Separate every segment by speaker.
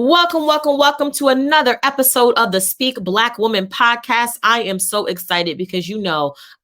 Speaker 1: Welcome to another episode of the Speak Black Woman podcast. I am so excited because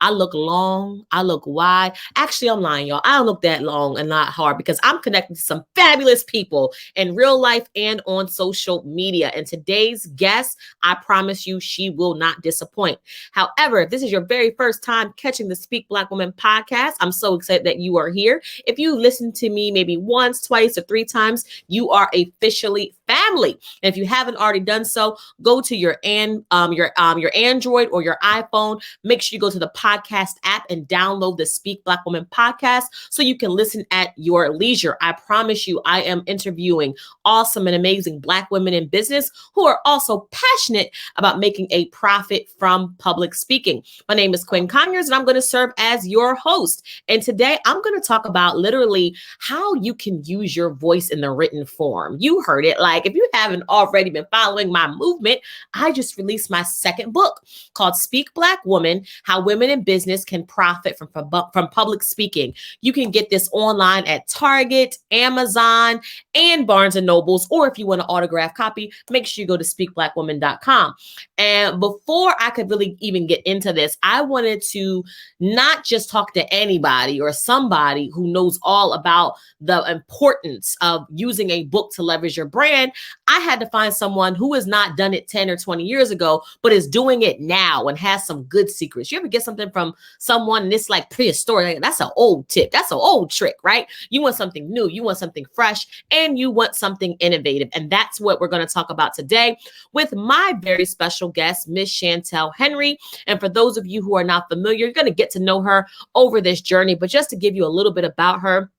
Speaker 1: I look long, I look wide. Actually, I'm lying, y'all. I don't look that long and not hard because I'm connected to some fabulous people in real life and on social media. And today's guest, I promise you, she will not disappoint. However, if this is your very first time catching the Speak Black Woman podcast, I'm so excited that you are here. If you listen to me maybe once, twice, or three times, you are officially family. And if you haven't already done so, go to your Android or your iPhone. Make sure you go to the podcast app and download the Speak Black Woman podcast so you can listen at your leisure. I promise you, I am interviewing awesome and amazing Black women in business who are also passionate about making a profit from public speaking. My name is Quinn Conyers, and I'm going to serve as your host. And today I'm going to talk about literally how you can use your voice in the written form. You heard it. Like, if you haven't already been following my movement, I just released my second book called Speak Black Woman: How Women in Business Can Profit from Public Speaking. You can get this online at Target, Amazon, and Barnes and Nobles. Or if you want an autographed copy, make sure you go to speakblackwoman.com. And before I could really even get into this, I wanted to not just talk to anybody or somebody who knows all about the importance of using a book to leverage your brand. I had to find someone who has not done it 10 or 20 years ago, but is doing it now and has some good secrets. You ever get something from someone and it's like prehistoric? That's an old tip. That's an old trick, right? You want something new, you want something fresh, and you want something innovative. And that's what we're going to talk about today with my very special guest, Miss Chantel Henry. And for those of you who are not familiar, you're going to get to know her over this journey. But just to give you a little bit about her,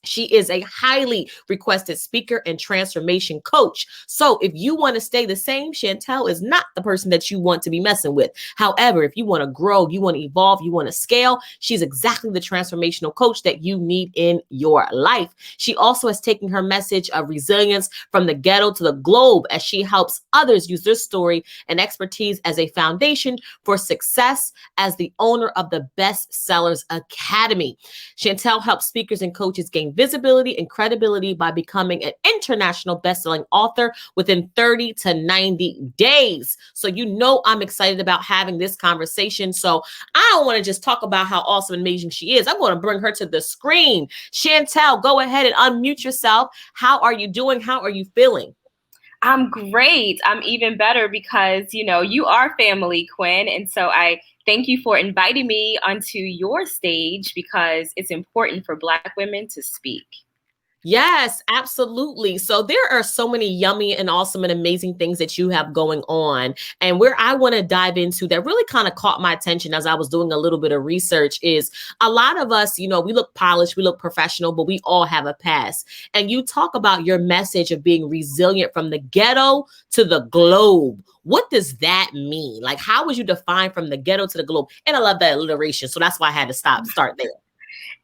Speaker 1: she is a highly requested speaker and transformation coach. So if you want to stay the same, Chantel is not the person that you want to be messing with. However, if you want to grow, you want to evolve, you want to scale, she's exactly the transformational coach that you need in your life. She also has taken her message of resilience from the ghetto to the globe as she helps others use their story and expertise as a foundation for success as the owner of the Best Sellers Academy. Chantel helps speakers and coaches gain visibility and credibility by becoming an international best-selling author within 30 to 90 days. So I'm excited about having this conversation. So I don't want to just talk about how awesome and amazing she is. I'm going to bring her to the screen. Chantel, go ahead and unmute yourself. How are you doing? How are you feeling?
Speaker 2: I'm great. I'm even better because, you are family, Quinn. And so I thank you for inviting me onto your stage because it's important for Black women to speak.
Speaker 1: Yes, absolutely. So there are so many yummy and awesome and amazing things that you have going on. And where I want to dive into that really kind of caught my attention as I was doing a little bit of research is a lot of us, we look polished, we look professional, but we all have a past. And you talk about your message of being resilient from the ghetto to the globe. What does that mean? Like, how would you define from the ghetto to the globe? And I love that alliteration. So that's why I had to start there.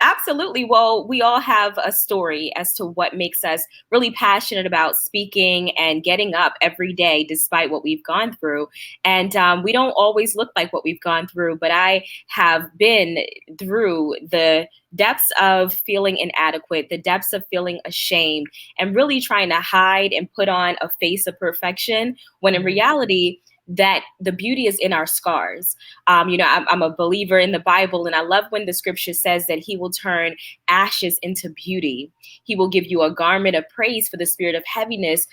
Speaker 2: Absolutely. Well, we all have a story as to what makes us really passionate about speaking and getting up every day despite what we've gone through. And we don't always look like what we've gone through, but I have been through the depths of feeling inadequate, the depths of feeling ashamed, and really trying to hide and put on a face of perfection when in reality, that the beauty is in our scars. I'm a believer in the Bible, and I love when the scripture says that he will turn ashes into beauty. He will give you a garment of praise for the spirit of heaviness.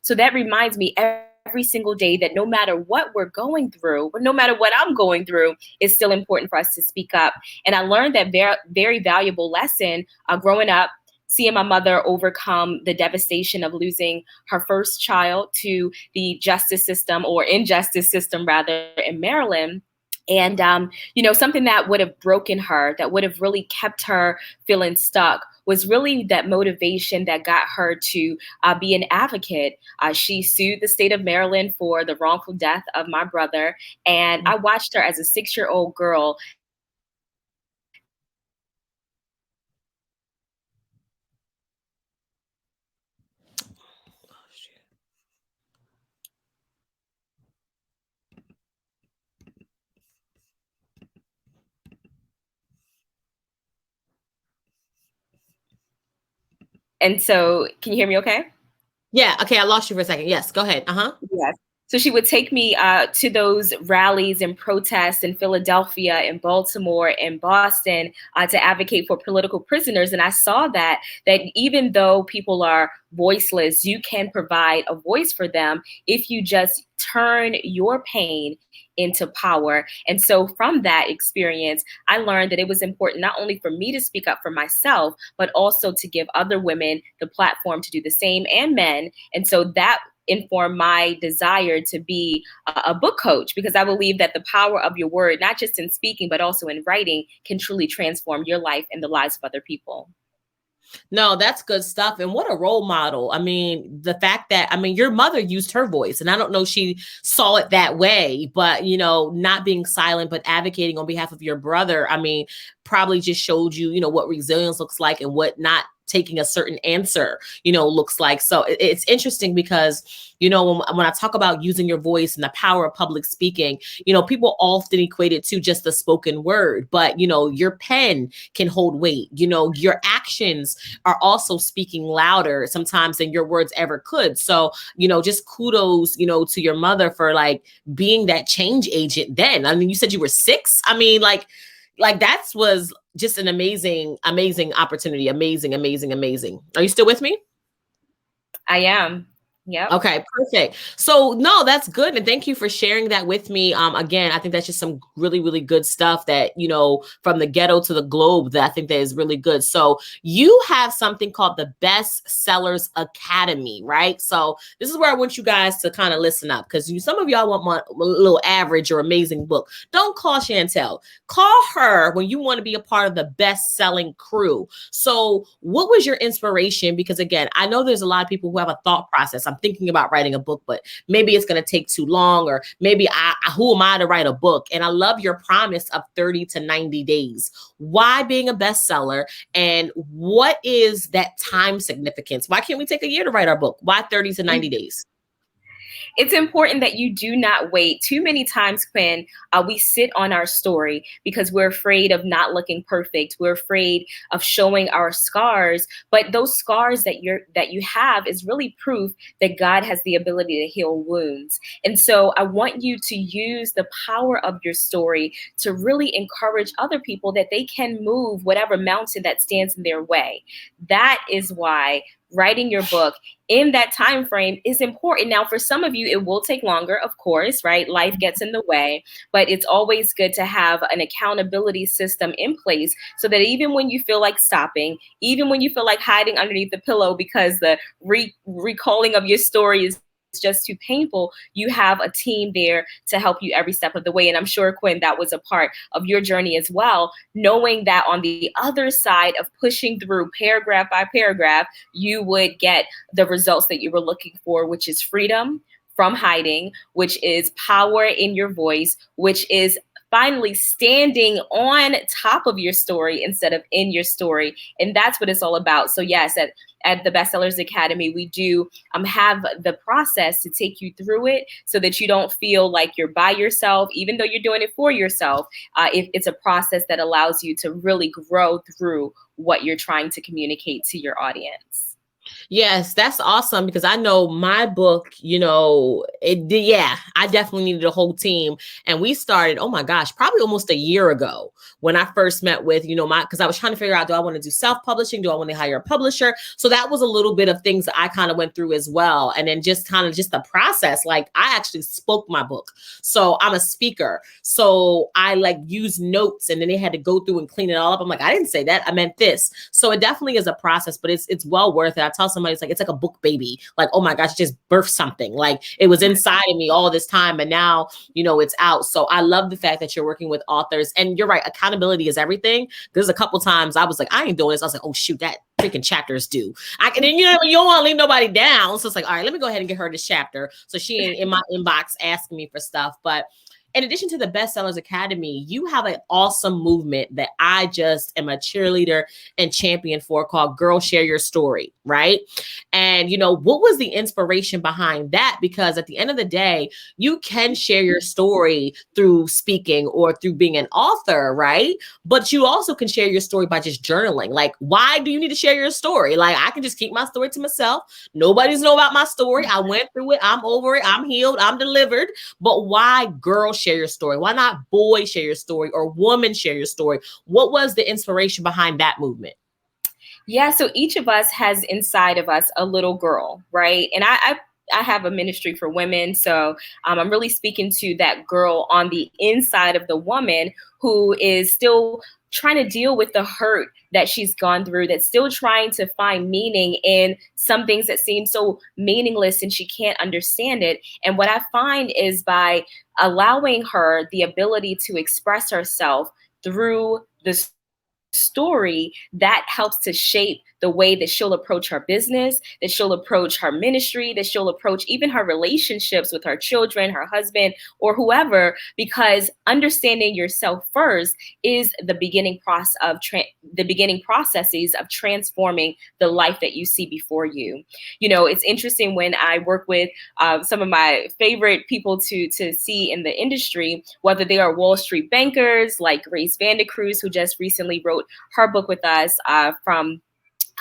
Speaker 2: So that reminds me every single day that no matter what we're going through, or no matter what I'm going through, it's still important for us to speak up. And I learned that very valuable lesson growing up, seeing my mother overcome the devastation of losing her first child to the justice system, or injustice system rather, in Maryland. And, something that would have broken her, that would have really kept her feeling stuck, was really that motivation that got her to be an advocate. She sued the state of Maryland for the wrongful death of my brother. And I watched her as a 6-year-old girl. And so, can you hear me okay?
Speaker 1: Yeah. Okay. I lost you for a second. Yes. Go ahead. Uh-huh.
Speaker 2: Yes. So she would take me to those rallies and protests in Philadelphia, in Baltimore, in Boston, to advocate for political prisoners. And I saw that even though people are voiceless, you can provide a voice for them if you just turn your pain into power. And so from that experience, I learned that it was important not only for me to speak up for myself, but also to give other women the platform to do the same, and men. And so that inform my desire to be a book coach, because I believe that the power of your word, not just in speaking, but also in writing, can truly transform your life and the lives of other people.
Speaker 1: No, that's good stuff. And what a role model. I mean, the fact that, I mean, your mother used her voice, and I don't know she saw it that way, but, you know, not being silent, but advocating on behalf of your brother, I mean, probably just showed you, you know, what resilience looks like and what not taking a certain answer, you know, looks like. So it's interesting because, you know, when I talk about using your voice and the power of public speaking, you know, people often equate it to just the spoken word, but, you know, your pen can hold weight. You know, your actions are also speaking louder sometimes than your words ever could. So, you know, just kudos, you know, to your mother for like being that change agent then. I mean, you said you were 6. I mean, like that was just an amazing, amazing opportunity. Amazing, amazing, amazing. Are you still with me?
Speaker 2: I am. Yep.
Speaker 1: Okay, perfect. So no, that's good. And thank you for sharing that with me. Again, I think that's just some really, really good stuff that, you know, from the ghetto to the globe, that I think that is really good. So you have something called the Best Sellers Academy, right? So this is where I want you guys to kind of listen up, because some of y'all want a little average or amazing book. Don't call Chantel. Call her when you want to be a part of the best-selling crew. So what was your inspiration? Because again, I know there's a lot of people who have a thought process. I'm thinking about writing a book, but maybe it's going to take too long, or maybe who am I to write a book? And I love your promise of 30 to 90 days. Why being a bestseller, and what is that time significance? Why can't we take a year to write our book? Why 30 to 90 days?
Speaker 2: It's important that you do not wait. Too many times, Quinn, we sit on our story because we're afraid of not looking perfect. We're afraid of showing our scars. But those scars that you have is really proof that God has the ability to heal wounds. And so I want you to use the power of your story to really encourage other people that they can move whatever mountain that stands in their way. That is why writing your book in that time frame is important. Now, for some of you, it will take longer, of course, right? Life gets in the way, but it's always good to have an accountability system in place so that even when you feel like stopping, even when you feel like hiding underneath the pillow because the recalling of your story is just too painful, you have a team there to help you every step of the way. And I'm sure, Quinn, that was a part of your journey as well, knowing that on the other side of pushing through paragraph by paragraph, you would get the results that you were looking for, which is freedom from hiding, which is power in your voice, which is finally standing on top of your story instead of in your story. And that's what it's all about. So yes, at the Bestsellers Academy, we do have the process to take you through it so that you don't feel like you're by yourself, even though you're doing it for yourself. It's a process that allows you to really grow through what you're trying to communicate to your audience.
Speaker 1: Yes, that's awesome, because I know my book, you know, I definitely needed a whole team. And we started, oh my gosh, probably almost a year ago when I first met with, you know, because I was trying to figure out, do I want to do self-publishing? Do I want to hire a publisher? So that was a little bit of things that I kind of went through as well. And then just the process, like I actually spoke my book. So I'm a speaker. So I like use notes, and then they had to go through and clean it all up. I'm like, I didn't say that. I meant this. So it definitely is a process, but it's well worth it. I tell somebody, it's like a book baby. Like, oh my gosh, it just birthed something. Like it was inside of me all this time, and now, you know, it's out. So I love the fact that you're working with authors, and you're right. Accountability is everything. There's a couple times I was like, I ain't doing this. I was like, oh shoot, that freaking chapter's due. And then, you know, you don't want to leave nobody down. So it's like, all right, let me go ahead and get her this chapter. So she in my inbox asking me for stuff. But in addition to the Bestsellers Academy, you have an awesome movement that I just am a cheerleader and champion for called Girl Share Your Story, right? And, what was the inspiration behind that? Because at the end of the day, you can share your story through speaking or through being an author, right? But you also can share your story by just journaling. Like, why do you need to share your story? Like, I can just keep my story to myself. Nobody's know about my story. I went through it. I'm over it. I'm healed. I'm delivered. But why girls share your story? Why not boys share your story or women share your story? What was the inspiration behind that movement?
Speaker 2: Yeah, so each of us has inside of us a little girl, right? And I have a ministry for women, so I'm really speaking to that girl on the inside of the woman who is still trying to deal with the hurt that she's gone through, that's still trying to find meaning in some things that seem so meaningless and she can't understand it. And what I find is by allowing her the ability to express herself through the story, that helps to shape the way that she'll approach her business, that she'll approach her ministry, that she'll approach even her relationships with her children, her husband, or whoever, because understanding yourself first is the beginning process of the beginning processes of transforming the life that you see before you. It's interesting when I work with some of my favorite people to see in the industry, whether they are Wall Street bankers like Grace Vandecruz, who just recently wrote her book with us, from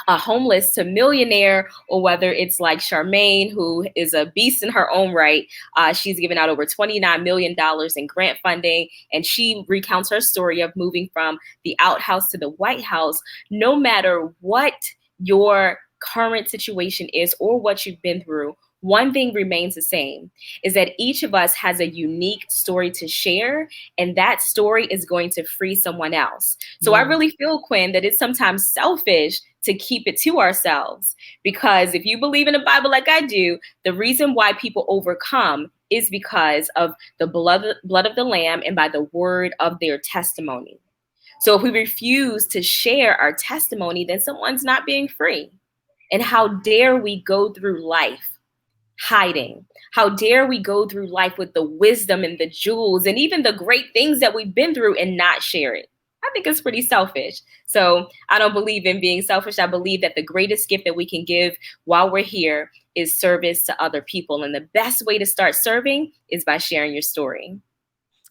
Speaker 2: a homeless to millionaire, or whether it's like Charmaine, who is a beast in her own right. She's given out over $29 million in grant funding, and she recounts her story of moving from the outhouse to the White House. No matter what your current situation is or what you've been through, one thing remains the same, is that each of us has a unique story to share, and that story is going to free someone else. So I really feel, Quinn, that it's sometimes selfish to keep it to ourselves, because if you believe in the Bible like I do, the reason why people overcome is because of the blood of the Lamb and by the word of their testimony. So if we refuse to share our testimony, then someone's not being free. And how dare we go through life hiding? How dare we go through life with the wisdom and the jewels and even the great things that we've been through and not share it? I think it's pretty selfish. So I don't believe in being selfish. I believe that the greatest gift that we can give while we're here is service to other people. And the best way to start serving is by sharing your story.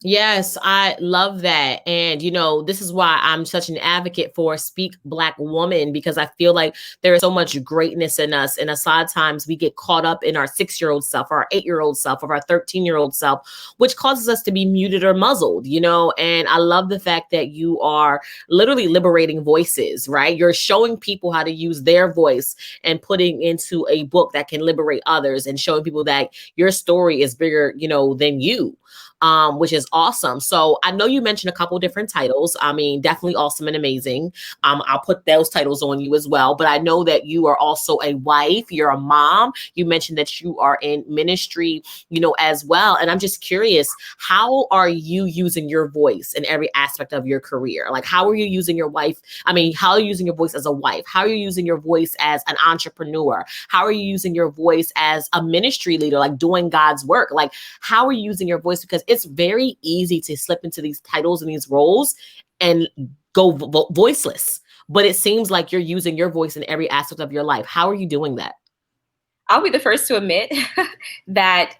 Speaker 1: Yes, I love that. And, this is why I'm such an advocate for Speak Black Woman, because I feel like there is so much greatness in us. And a lot of times we get caught up in our 6-year-old self, or our 8-year-old self, or our 13-year-old self, which causes us to be muted or muzzled, and I love the fact that you are literally liberating voices, right? You're showing people how to use their voice and putting into a book that can liberate others, and showing people that your story is bigger, than you. Which is awesome. So I know you mentioned a couple different titles. I mean, definitely awesome and amazing. I'll put those titles on you as well. But I know that you are also a wife. You're a mom. You mentioned that you are in ministry, as well. And I'm just curious, how are you using your voice in every aspect of your career? Like, how are you using your wife? I mean, how are you using your voice as a wife? How are you using your voice as an entrepreneur? How are you using your voice as a ministry leader, like doing God's work? Like, how are you using your voice? Because it's very easy to slip into these titles and these roles and go voiceless. But it seems like you're using your voice in every aspect of your life. How are you doing that?
Speaker 2: I'll be the first to admit that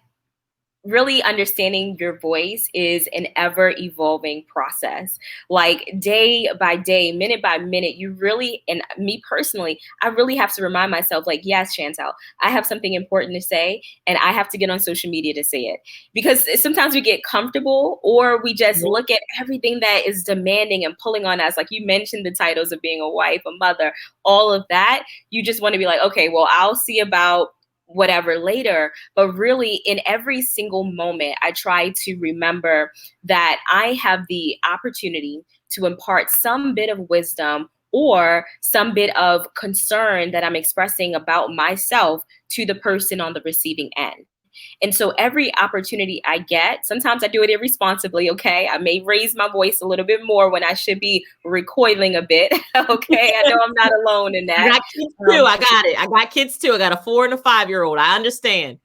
Speaker 2: really understanding your voice is an ever evolving process. Like day by day, minute by minute, you really, and me personally, I really have to remind myself, like, yes, Chantel, I have something important to say, and I have to get on social media to say it. Because sometimes we get comfortable, or we just look at everything that is demanding and pulling on us. Like you mentioned the titles of being a wife, a mother, all of that. You just want to be like, okay, well, I'll see about whatever later. But really, in every single moment, I try to remember that I have the opportunity to impart some bit of wisdom or some bit of concern that I'm expressing about myself to the person on the receiving end. And so every opportunity I get, sometimes I do it irresponsibly, okay? I may raise my voice a little bit more when I should be recoiling a bit, okay? I know I'm not alone in that.
Speaker 1: I got kids too. I got it. I got kids too. I got a 4 and a 5-year-old. I understand.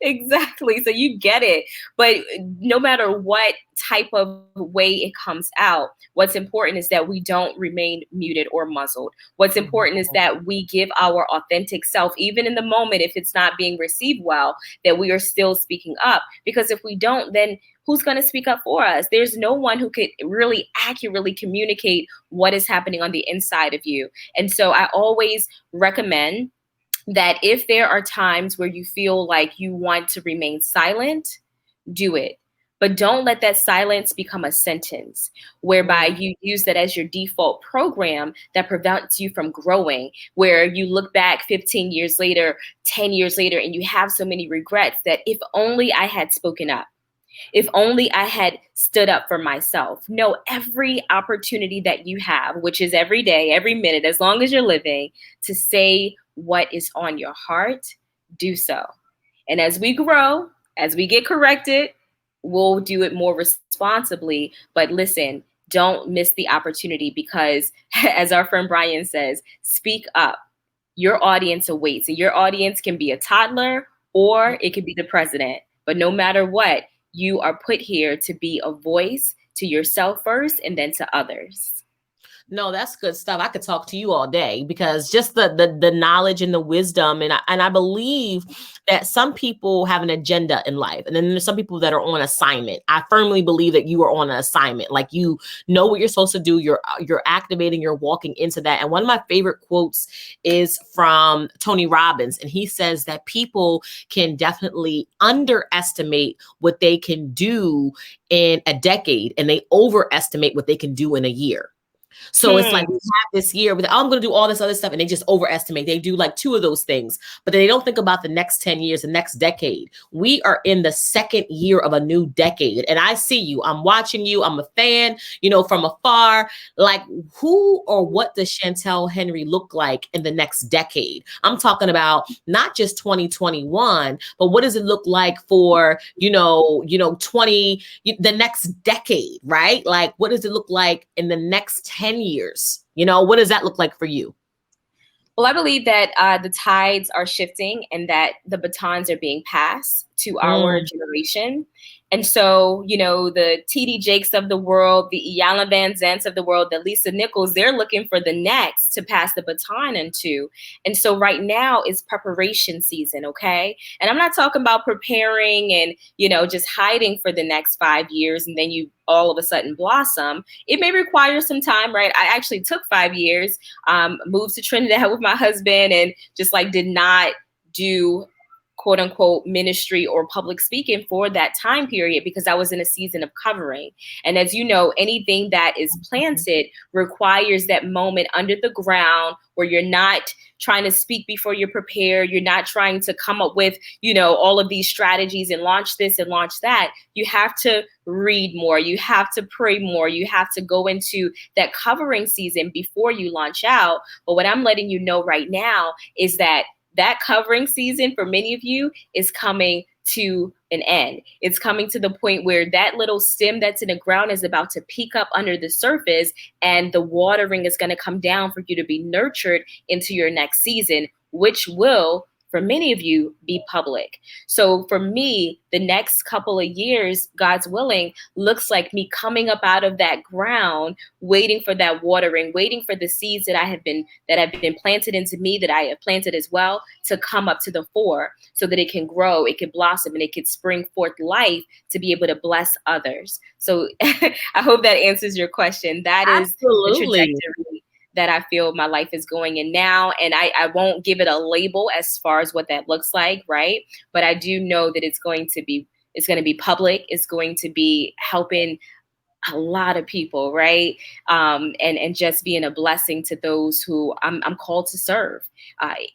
Speaker 2: Exactly. So you get it. But no matter what type of way it comes out, what's important is that we don't remain muted or muzzled. What's important is that we give our authentic self, even in the moment, if it's not being received well, that we are still speaking up. Because if we don't, then who's going to speak up for us? There's no one who could really accurately communicate what is happening on the inside of you. And so I always recommend that if there are times where you feel like you want to remain silent, do it. But don't let that silence become a sentence whereby you use that as your default program that prevents you from growing, where you look back 15 years later, 10 years later, and you have so many regrets that if only I had spoken up. If only I had stood up for myself. No, every opportunity that you have, which is every day, every minute, as long as you're living, to say what is on your heart, do so. And as we grow, as we get corrected, we'll do it more responsibly. But listen, don't miss the opportunity because, as our friend Brian says, speak up. Your audience awaits, and your audience can be a toddler or it could be the president. But no matter what, you are put here to be a voice to yourself first and then to others.
Speaker 1: No, that's good stuff. I could talk to you all day because just the knowledge and the wisdom, and I believe that some people have an agenda in life, and then there's some people that are on assignment. I firmly believe that you are on an assignment, like you know what you're supposed to do. You're activating. You're walking into that. And one of my favorite quotes is from Tony Robbins, and he says that people can definitely underestimate what they can do in a decade, and they overestimate what they can do in a year. So it's like we have this year with, oh, I'm going to do all this other stuff. And they just overestimate. They do like two of those things, but they don't think about the next 10 years, the next decade. We are in the second year of a new decade. And I see you. I'm watching you. I'm a fan, from afar. Like, who or what does Chantel Henry look like in the next decade? I'm talking about not just 2021, but what does it look like for, 20, the next decade, right? Like, what does it look like in the next 10 years? What does that look like for you?
Speaker 2: Well, I believe that the tides are shifting and that the batons are being passed to our generation. And so, the TD Jakes of the world, the Iyanla Vanzants of the world, the Lisa Nichols, they're looking for the next to pass the baton into. And so right now is preparation season, okay? And I'm not talking about preparing and, just hiding for the next 5 years and then you all of a sudden blossom. It may require some time, right? I actually took 5 years, moved to Trinidad with my husband and just did not do quote unquote ministry or public speaking for that time period because I was in a season of covering. And as you know, anything that is planted requires that moment under the ground where you're not trying to speak before you're prepared. You're not trying to come up with, all of these strategies and launch this and launch that. You have to read more. You have to pray more. You have to go into that covering season before you launch out. But what I'm letting you know right now is that covering season for many of you is coming to an end. It's coming to the point where that little stem that's in the ground is about to peek up under the surface and the watering is going to come down for you to be nurtured into your next season, which will, for many of you, be public. So for me, the next couple of years, God's willing, looks like me coming up out of that ground, waiting for that watering, waiting for the seeds that have been planted into me, that I have planted as well, to come up to the fore so that it can grow, it can blossom, and it can spring forth life to be able to bless others. So I hope that answers your question. That is the trajectory that I feel my life is going in now. And I won't give it a label as far as what that looks like, right? But I do know that it's going to be public. It's going to be helping a lot of people, right? And just being a blessing to those who I'm called to serve.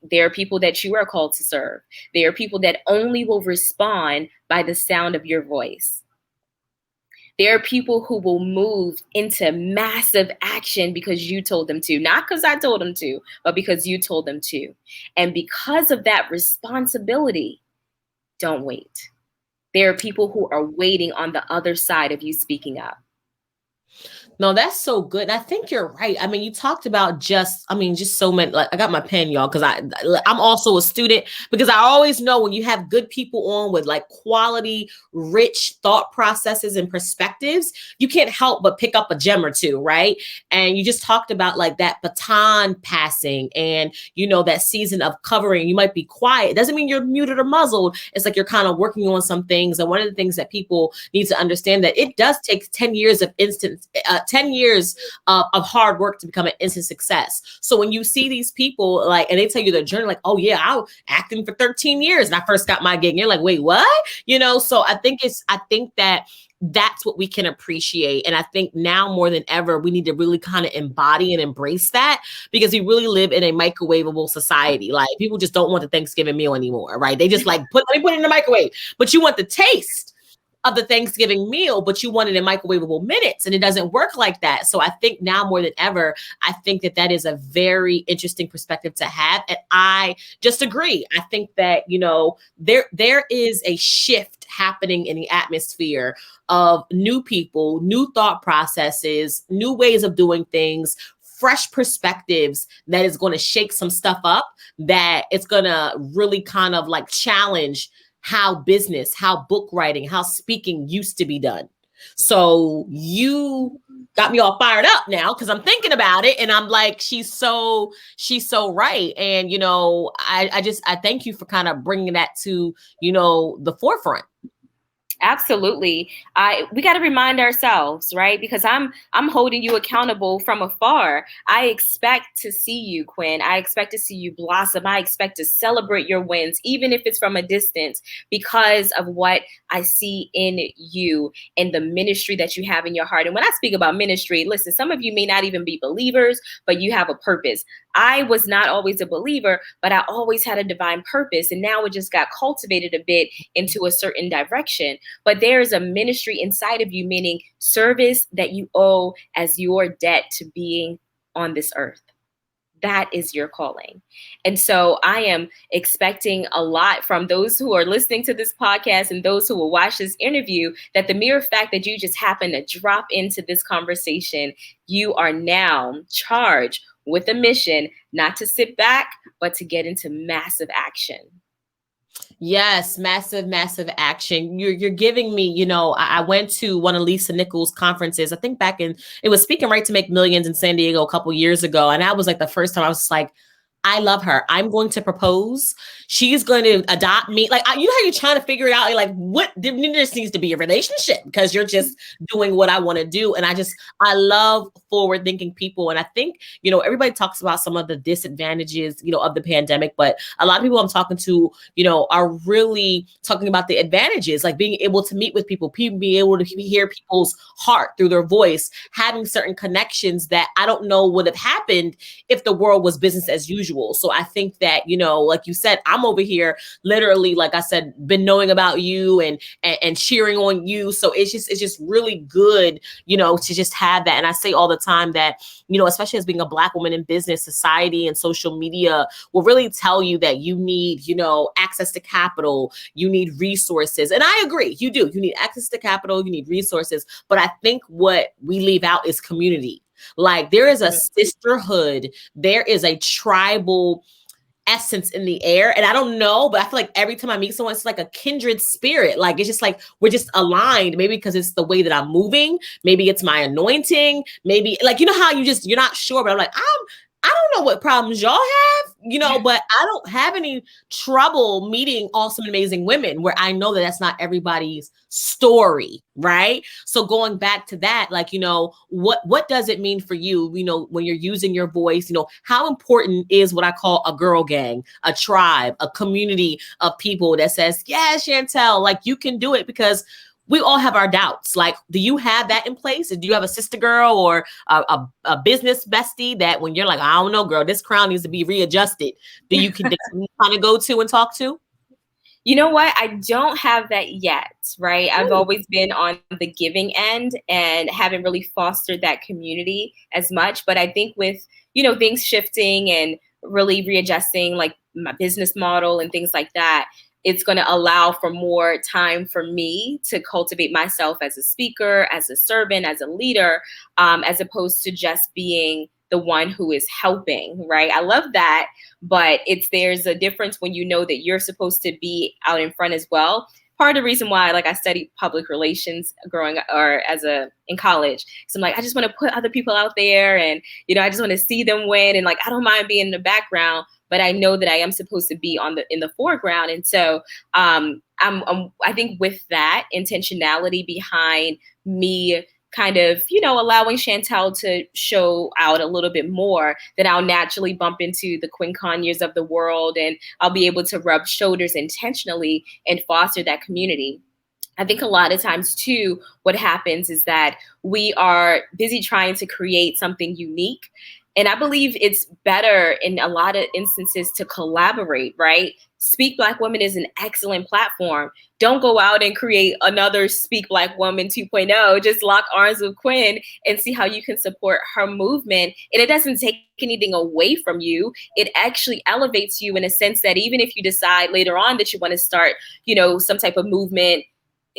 Speaker 2: There are people that you are called to serve. There are people that only will respond by the sound of your voice. There are people who will move into massive action because you told them to, not because I told them to, but because you told them to. And because of that responsibility, don't wait. There are people who are waiting on the other side of you speaking up.
Speaker 1: No, that's so good. And I think you're right. I mean, you talked about just so many, like I got my pen, y'all, because I'm also a student, because I always know when you have good people on with like quality, rich thought processes and perspectives, you can't help but pick up a gem or two, right? And you just talked about like that baton passing and, that season of covering. You might be quiet. It doesn't mean you're muted or muzzled. It's like you're kind of working on some things. And one of the things that people need to understand that it does take 10 years of 10 years of hard work to become an instant success. So when you see these people like, and they tell you their journey, like, oh yeah, I was acting for 13 years and I first got my gig. And you're like, wait, what? So I think that that's what we can appreciate. And I think now more than ever, we need to really kind of embody and embrace that, because we really live in a microwavable society. Like people just don't want the Thanksgiving meal anymore, right? They just like, let me put it in the microwave, but you want the taste of the Thanksgiving meal, but you want it in microwavable minutes, and it doesn't work like that. So I think now more than ever, I think that is a very interesting perspective to have. And I just agree. I think that, there is a shift happening in the atmosphere of new people, new thought processes, new ways of doing things, fresh perspectives that is going to shake some stuff up, that it's going to really kind of like challenge how business, how book writing, how speaking used to be done. So you got me all fired up now because I'm thinking about it and I'm like, she's so right. And, I thank you for kind of bringing that to, the forefront.
Speaker 2: Absolutely. We got to remind ourselves, right? Because I'm holding you accountable from afar. I expect to see you, Quinn. I expect to see you blossom. I expect to celebrate your wins, even if it's from a distance, because of what I see in you and the ministry that you have in your heart. And when I speak about ministry, listen, some of you may not even be believers, but you have a purpose. I was not always a believer, but I always had a divine purpose. And now it just got cultivated a bit into a certain direction. But there is a ministry inside of you, meaning service that you owe as your debt to being on this earth. That is your calling. And so I am expecting a lot from those who are listening to this podcast and those who will watch this interview, that the mere fact that you just happen to drop into this conversation, you are now charged with a mission, not to sit back, but to get into massive action.
Speaker 1: Yes, massive, massive action. You're giving me, I went to one of Lisa Nichols' conferences, I think it was Speaking Right to Make Millions in San Diego a couple years ago. And that was like the first time I was just like, I love her. I'm going to propose. She's going to adopt me. Like, how you're trying to figure it out. You're like, what? There just needs to be a relationship because you're just doing what I want to do. And I love forward thinking people. And I think, everybody talks about some of the disadvantages, of the pandemic, but a lot of people I'm talking to, are really talking about the advantages, like being able to meet with people being able to hear people's heart through their voice, having certain connections that I don't know would have happened if the world was business as usual. So I think that, like you said, I'm over here literally, like I said, been knowing about you and cheering on you. So it's just really good, to just have that. And I say all the time that, especially as being a Black woman in business, society and social media will really tell you that you need, access to capital, you need resources. And I agree, you do. You need access to capital, you need resources. But I think what we leave out is community. Like there is a sisterhood, there is a tribal essence in the air. And I don't know, but I feel like every time I meet someone, it's like a kindred spirit. Like it's just like we're just aligned, maybe because it's the way that I'm moving, maybe it's my anointing, maybe like how you're not sure, but I'm like, I don't know what problems y'all have, but I don't have any trouble meeting awesome, amazing women where I know that that's not everybody's story, right? So going back to that, like, what does it mean for you, when you're using your voice, how important is what I call a girl gang, a tribe, a community of people that says, yeah, Chantel, like you can do it, because we all have our doubts. Like, do you have that in place? Do you have a sister girl or a business bestie that when you're like, I don't know, girl, this crown needs to be readjusted, do you can kind of go to and talk to?
Speaker 2: You know what? I don't have that yet, right? Ooh. I've always been on the giving end and haven't really fostered that community as much. But I think with, things shifting and really readjusting like my business model and things like that, it's going to allow for more time for me to cultivate myself as a speaker, as a servant, as a leader, as opposed to just being the one who is helping, right? I love that, but there's a difference when you know that you're supposed to be out in front as well. Part of the reason why, like, I studied public relations growing up, or in college, so I'm like, I just want to put other people out there, and I just want to see them win, and like, I don't mind being in the background, but I know that I am supposed to be in the foreground. And so I think with that intentionality behind me kind of, allowing Chantel to show out a little bit more, that I'll naturally bump into the Quinn Conyers of the world, and I'll be able to rub shoulders intentionally and foster that community. I think a lot of times too, what happens is that we are busy trying to create something unique. And I believe it's better in a lot of instances to collaborate, right? Speak Black Women is an excellent platform. Don't go out and create another Speak Black Woman 2.0. Just lock arms with Quinn and see how you can support her movement. And it doesn't take anything away from you. It actually elevates you in a sense that even if you decide later on that you want to start, some type of movement,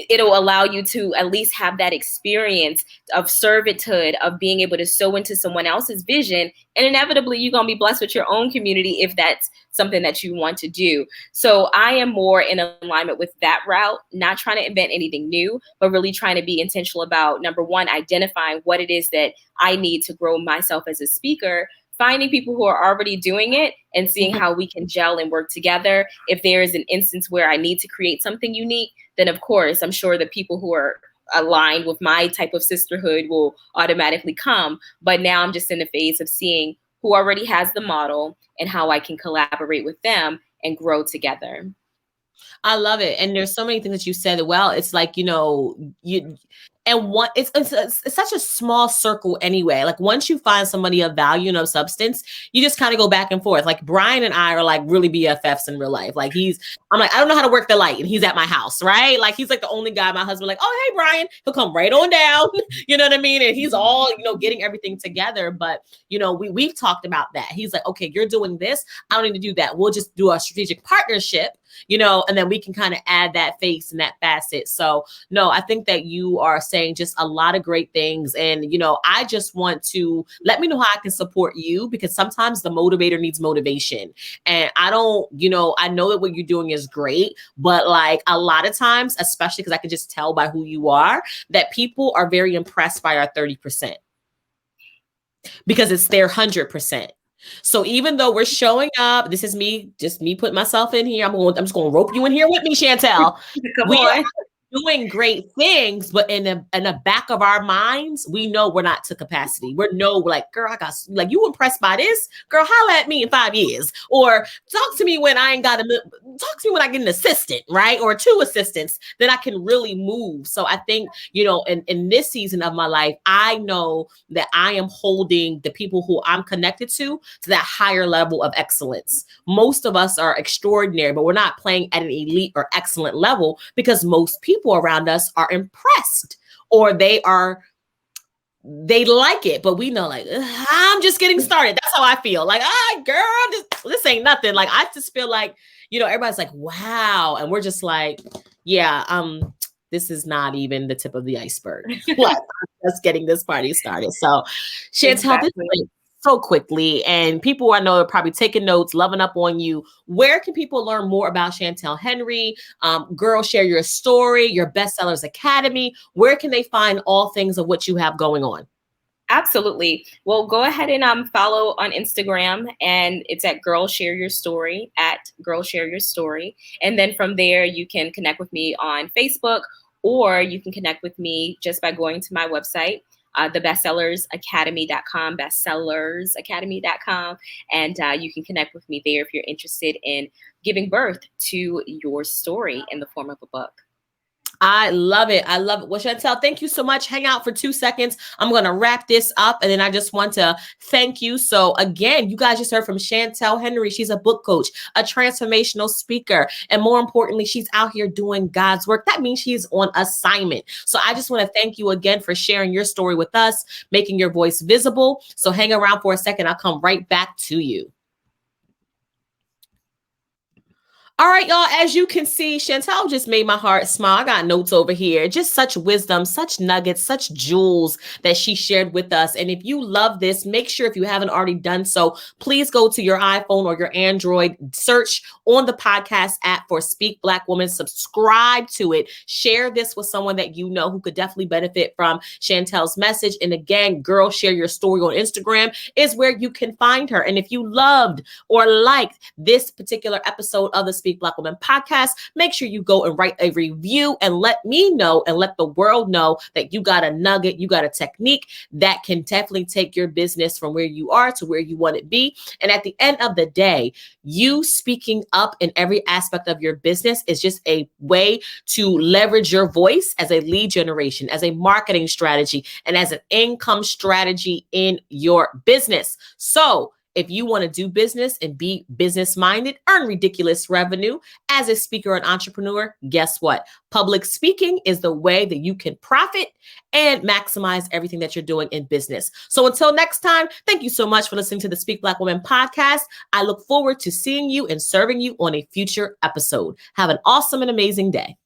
Speaker 2: it'll allow you to at least have that experience of servitude, of being able to sow into someone else's vision. And inevitably, you're going to be blessed with your own community if that's something that you want to do. So I am more in alignment with that route, not trying to invent anything new, but really trying to be intentional about, number one, identifying what it is that I need to grow myself as a speaker, finding people who are already doing it and seeing how we can gel and work together. If there is an instance where I need to create something unique, then of course, I'm sure the people who are aligned with my type of sisterhood will automatically come. But now I'm just in the phase of seeing who already has the model and how I can collaborate with them and grow together.
Speaker 1: I love it. And there's so many things that you said. Well, it's like, it's such a small circle anyway. Like once you find somebody of value and of substance, you just kind of go back and forth. Like Brian and I are like really BFFs in real life. Like I'm like, I don't know how to work the light, and he's at my house, right? Like he's like the only guy my husband like, oh, hey, Brian, he'll come right on down. You know what I mean? And he's all, getting everything together. But, we've talked about that. He's like, okay, you're doing this. I don't need to do that. We'll just do a strategic partnership, and then we can kind of add that face and that facet. So no, I think that you are saying just a lot of great things. And, I just want to let me know how I can support you, because sometimes the motivator needs motivation. And I don't, I know that what you're doing is great, but like a lot of times, especially because I can just tell by who you are, that people are very impressed by our 30% because it's their 100%. So even though we're showing up, this is just me putting myself in here. I'm just going to rope you in here with me, Chantel.
Speaker 2: Come on.
Speaker 1: Doing great things, but in the back of our minds, we know we're not to capacity. We're like, girl, I got like, you impressed by this? Girl, holla at me in 5 years. Or talk to me when I get an assistant, right? Or 2 assistants, then I can really move. So I think, in this season of my life, I know that I am holding the people who I'm connected to that higher level of excellence. Most of us are extraordinary, but we're not playing at an elite or excellent level because most people around us are impressed, or they like it, but we know like, I'm just getting started. That's how I feel. Like, girl, this ain't nothing. Like, I just feel like, everybody's like, wow. And we're just like, yeah, this is not even the tip of the iceberg. Like, I'm just getting this party started. So Chantel, This went so quickly, and people I know are probably taking notes, loving up on you. Where can people learn more about Chantel Henry? Girl, Share Your Story, your Bestsellers Academy. Where can they find all things of what you have going on?
Speaker 2: Absolutely. Well, go ahead and follow on Instagram, and it's at Girl Share Your Story, at Girl Share Your Story. And then from there, you can connect with me on Facebook, or you can connect with me just by going to my website, thebestsellersacademy.com, bestsellersacademy.com. And you can connect with me there if you're interested in giving birth to your story in the form of a book.
Speaker 1: I love it. I love it. Well, Chantel, thank you so much. Hang out for 2 seconds. I'm going to wrap this up, and then I just want to thank you. So again, you guys just heard from Chantel Henry. She's a book coach, a transformational speaker, and more importantly, she's out here doing God's work. That means she's on assignment. So I just want to thank you again for sharing your story with us, making your voice visible. So hang around for a second. I'll come right back to you. All right, y'all, as you can see, Chantel just made my heart smile. I got notes over here. Just such wisdom, such nuggets, such jewels that she shared with us. And if you love this, make sure if you haven't already done so, please go to your iPhone or your Android, search on the podcast app for Speak Black Woman, subscribe to it, share this with someone that you know who could definitely benefit from Chantel's message. And again, girl, share your story on Instagram is where you can find her. And if you loved or liked this particular episode of the Speak Black Woman podcast, make sure you go and write a review and let me know and let the world know that you got a nugget, you got a technique that can definitely take your business from where you are to where you want it to be. And at the end of the day, you speaking up in every aspect of your business is just a way to leverage your voice as a lead generation, as a marketing strategy, and as an income strategy in your business. So if you want to do business and be business minded, earn ridiculous revenue as a speaker and entrepreneur, guess what? Public speaking is the way that you can profit and maximize everything that you're doing in business. So until next time, thank you so much for listening to the Speak Black Woman podcast. I look forward to seeing you and serving you on a future episode. Have an awesome and amazing day.